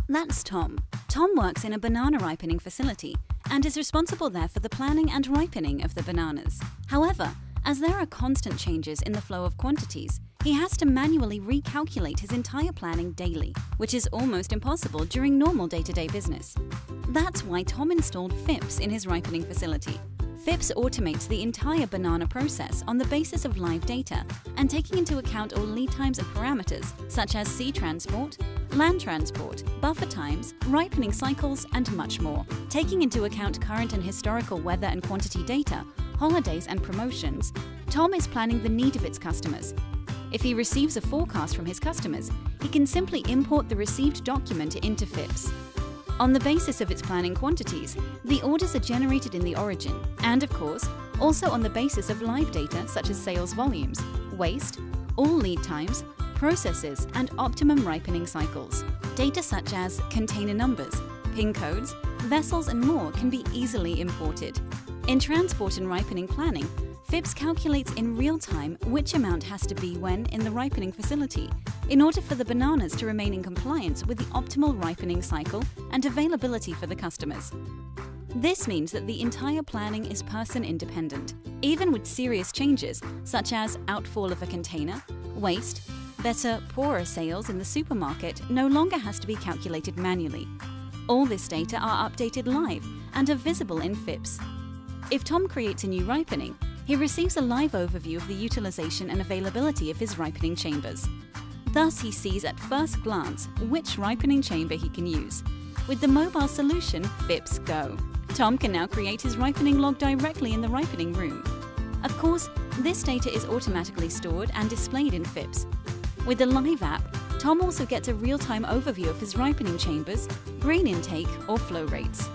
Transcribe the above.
That's Tom. Tom works in a banana ripening facility and is responsible there for the planning and ripening of the bananas. However, as there are constant changes in the flow of quantities, he has to manually recalculate his entire planning daily, which is almost impossible during normal day-to-day business. That's why Tom installed FIPS in his ripening facility. FIPS automates the entire banana process on the basis of live data and taking into account all lead times and parameters such as sea transport, land transport, buffer times, ripening cycles, and much more. Taking into account current and historical weather and quantity data, holidays and promotions, Tom is planning the need of its customers. If he receives a forecast from his customers, he can simply import the received document into FIPS. On the basis of its planning quantities, the orders are generated in the origin, and of course, also on the basis of live data such as sales volumes, waste, all lead times, processes, and optimum ripening cycles. Data such as container numbers, PIN codes, vessels, and more can be easily imported. In transport and ripening planning, FIPS calculates in real time which amount has to be when in the ripening facility in order for the bananas to remain in compliance with the optimal ripening cycle and availability for the customers. This means that the entire planning is person independent, even with serious changes such as outfall of a container, waste, better, poorer sales in the supermarket no longer has to be calculated manually. All this data are updated live and are visible in FIPS. If Tom creates a new ripening, he receives a live overview of the utilization and availability of his ripening chambers. Thus, he sees at first glance which ripening chamber he can use. With the mobile solution, FIPS Go, Tom can now create his ripening log directly in the ripening room. Of course, this data is automatically stored and displayed in FIPS. With the Live app, Tom also gets a real-time overview of his ripening chambers, grain intake, or flow rates.